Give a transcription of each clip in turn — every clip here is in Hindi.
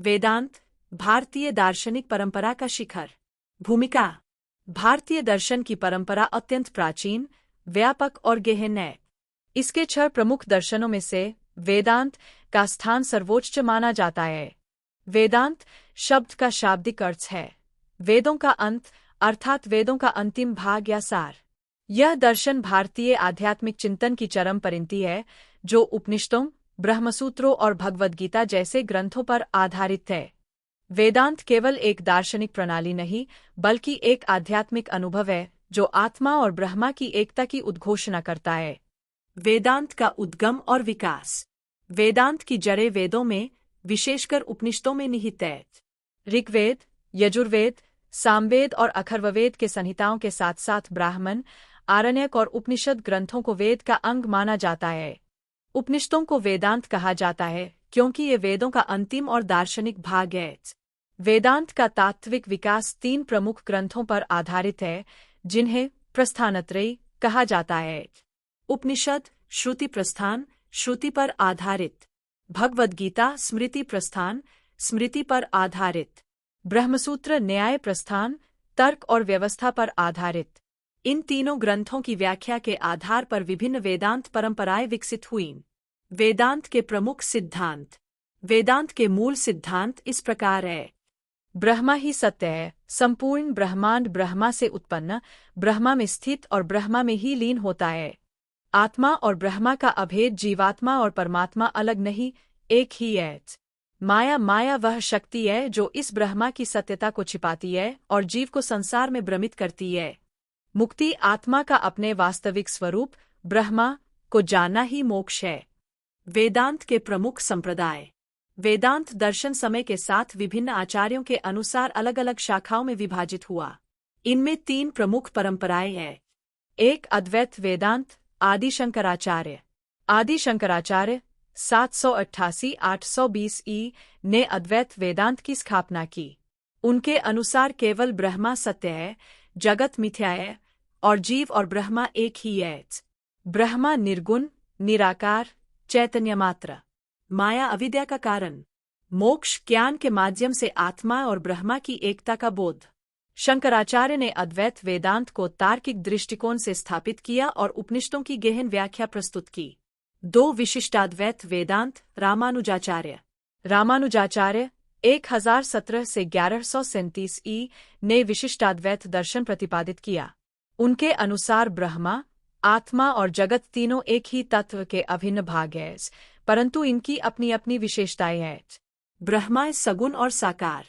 वेदांत भारतीय दार्शनिक परंपरा का शिखर। भूमिका। भारतीय दर्शन की परंपरा अत्यंत प्राचीन, व्यापक और गहन है। इसके 6 प्रमुख दर्शनों में से वेदांत का स्थान सर्वोच्च माना जाता है। वेदांत शब्द का शाब्दिक अर्थ है वेदों का अंत, अर्थात वेदों का अंतिम भाग या सार। यह दर्शन भारतीय आध्यात्मिक चिंतन की चरम परिणति है, जो उपनिषदों, ब्रह्मसूत्रों और भगवद गीता जैसे ग्रंथों पर आधारित है। वेदांत केवल एक दार्शनिक प्रणाली नहीं, बल्कि एक आध्यात्मिक अनुभव है जो आत्मा और ब्रह्मा की एकता की उद्घोषणा करता है। वेदांत का उद्गम और विकास। वेदांत की जड़ें वेदों में, विशेषकर उपनिषदों में निहित है। ऋग्वेद, यजुर्वेद, सामवेद और अथर्ववेद के संहिताओं के साथ साथ ब्राह्मण, आरण्यक और उपनिषद ग्रंथों को वेद का अंग माना जाता है। उपनिषदों को वेदांत कहा जाता है क्योंकि ये वेदों का अंतिम और दार्शनिक भाग है। वेदांत का तात्विक विकास 3 प्रमुख ग्रंथों पर आधारित है, जिन्हें प्रस्थानत्रयी कहा जाता है। उपनिषद श्रुति प्रस्थान, श्रुति पर आधारित। भगवद गीता स्मृति प्रस्थान, स्मृति पर आधारित। ब्रह्मसूत्र न्याय प्रस्थान, तर्क और व्यवस्था पर आधारित। इन तीनों ग्रंथों की व्याख्या के आधार पर विभिन्न वेदांत परंपराएं विकसित हुईं। वेदांत के प्रमुख सिद्धांत। वेदांत के मूल सिद्धांत इस प्रकार है। ब्रह्मा ही सत्य है, संपूर्ण ब्रह्मांड ब्रह्मा से उत्पन्न, ब्रह्मा में स्थित और ब्रह्मा में ही लीन होता है। आत्मा और ब्रह्मा का अभेद, जीवात्मा और परमात्मा अलग नहीं, एक ही है। माया वह शक्ति है जो इस ब्रह्मा की सत्यता को छिपाती है और जीव को संसार में भ्रमित करती है। मुक्ति आत्मा का अपने वास्तविक स्वरूप ब्रह्मा को जानना ही मोक्ष है। वेदांत के प्रमुख संप्रदाय। वेदांत दर्शन समय के साथ विभिन्न आचार्यों के अनुसार अलग अलग शाखाओं में विभाजित हुआ। इनमें 3 प्रमुख परंपराएं हैं। 1 अद्वैत वेदांत, आदि शंकराचार्य। आदि शंकराचार्य 788-820 ने अद्वैत वेदांत की स्थापना की। उनके अनुसार केवल ब्रह्मा सत्य है, जगत मिथ्या है और जीव और ब्रह्मा एक ही है। ब्रह्मा निर्गुण, निराकार, चैतन्य मात्र। माया अविद्या का कारण। मोक्ष ज्ञान के माध्यम से आत्मा और ब्रह्मा की एकता का बोध। शंकराचार्य ने अद्वैत वेदांत को तार्किक दृष्टिकोण से स्थापित किया और उपनिषदों की गहन व्याख्या प्रस्तुत की। 2 विशिष्टाद्वैत वेदांत। रामानुजाचार्य। रामानुजाचार्य 1017 से 1137 ने विशिष्टाद्वैत दर्शन प्रतिपादित किया। उनके अनुसार ब्रह्मा, आत्मा और जगत तीनों एक ही तत्व के अभिन्न भाग हैं, परंतु इनकी अपनी अपनी विशेषताएं हैं। ब्रह्मा सगुण और साकार।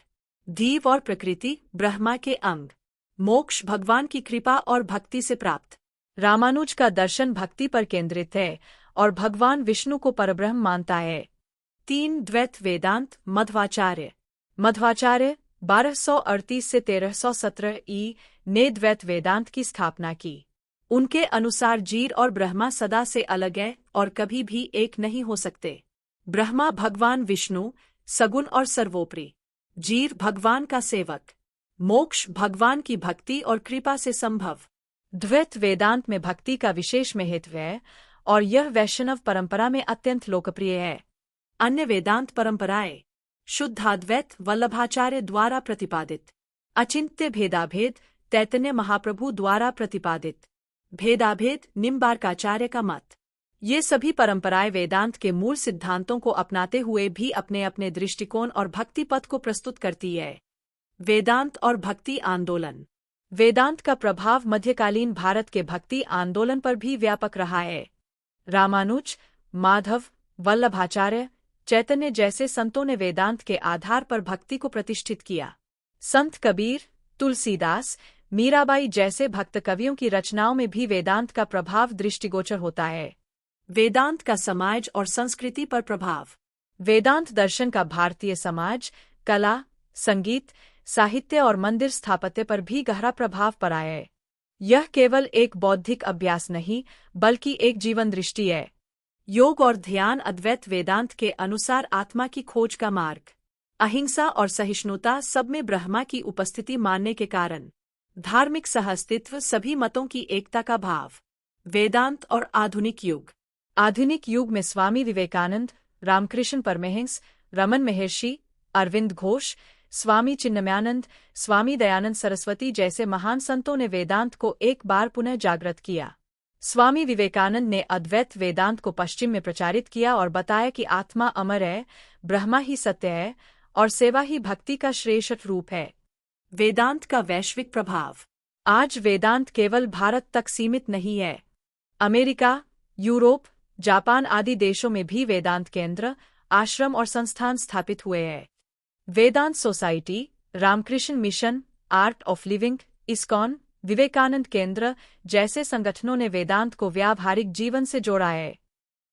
जीव और प्रकृति ब्रह्मा के अंग। मोक्ष भगवान की कृपा और भक्ति से प्राप्त। रामानुज का दर्शन भक्ति पर केंद्रित है और भगवान विष्णु को परब्रह्म मानता है। 3 द्वैत वेदांत। मध्वाचार्य। मध्वाचार्य 1238 से 1317 ने द्वैत वेदांत की स्थापना की। उनके अनुसार जीव और ब्रह्मा सदा से अलग है और कभी भी एक नहीं हो सकते। ब्रह्मा भगवान विष्णु सगुण और सर्वोपरि। जीव भगवान का सेवक। मोक्ष भगवान की भक्ति और कृपा से संभव। द्वैत वेदांत में भक्ति का विशेष महत्व है और यह वैष्णव परंपरा में अत्यंत लोकप्रिय है। अन्य वेदांत परंपराएं। शुद्धाद्वैत वल्लभाचार्य द्वारा प्रतिपादित। अचिंत्य भेदाभेद चैतन्य महाप्रभु द्वारा प्रतिपादित। भेदाभेद निम्बार्काचार्य का मत। ये सभी परंपराएं वेदांत के मूल सिद्धांतों को अपनाते हुए भी अपने अपने दृष्टिकोण और भक्ति पथ को प्रस्तुत करती है। वेदांत और भक्ति आंदोलन। वेदांत का प्रभाव मध्यकालीन भारत के भक्ति आंदोलन पर भी व्यापक रहा है। रामानुज, माधव, वल्लभाचार्य, चैतन्य जैसे संतों ने वेदांत के आधार पर भक्ति को प्रतिष्ठित किया। संत कबीर, तुलसीदास, मीराबाई जैसे भक्त कवियों की रचनाओं में भी वेदांत का प्रभाव दृष्टिगोचर होता है। वेदांत का समाज और संस्कृति पर प्रभाव। वेदांत दर्शन का भारतीय समाज, कला, संगीत, साहित्य और मंदिर स्थापत्य पर भी गहरा प्रभाव पड़ा है। यह केवल एक बौद्धिक अभ्यास नहीं, बल्कि एक जीवन दृष्टि है। योग और ध्यान। अद्वैत वेदांत के अनुसार आत्मा की खोज का मार्ग। अहिंसा और सहिष्णुता सब में ब्रह्मा की उपस्थिति मानने के कारण। धार्मिक सहअस्तित्व, सभी मतों की एकता का भाव। वेदांत और आधुनिक युग। आधुनिक युग में स्वामी विवेकानंद, रामकृष्ण परमहंस, रमन महर्षि, अरविंद घोष, स्वामी चिन्मयानंद, स्वामी दयानंद सरस्वती जैसे महान संतों ने वेदांत को एक बार पुनः जागृत किया। स्वामी विवेकानंद ने अद्वैत वेदांत को पश्चिम में प्रचारित किया और बताया कि आत्मा अमर है, ब्रह्मा ही सत्य है और सेवा ही भक्ति का श्रेष्ठ रूप है। वेदांत का वैश्विक प्रभाव। आज वेदांत केवल भारत तक सीमित नहीं है। अमेरिका, यूरोप, जापान आदि देशों में भी वेदांत केंद्र, आश्रम और संस्थान स्थापित हुए हैं। Vedanta society, Ramakrishna mission, art of living, ISKCON, Vivekananda Kendra जैसे संगठनों ने वेदांत को व्यावहारिक जीवन से जोड़ा है।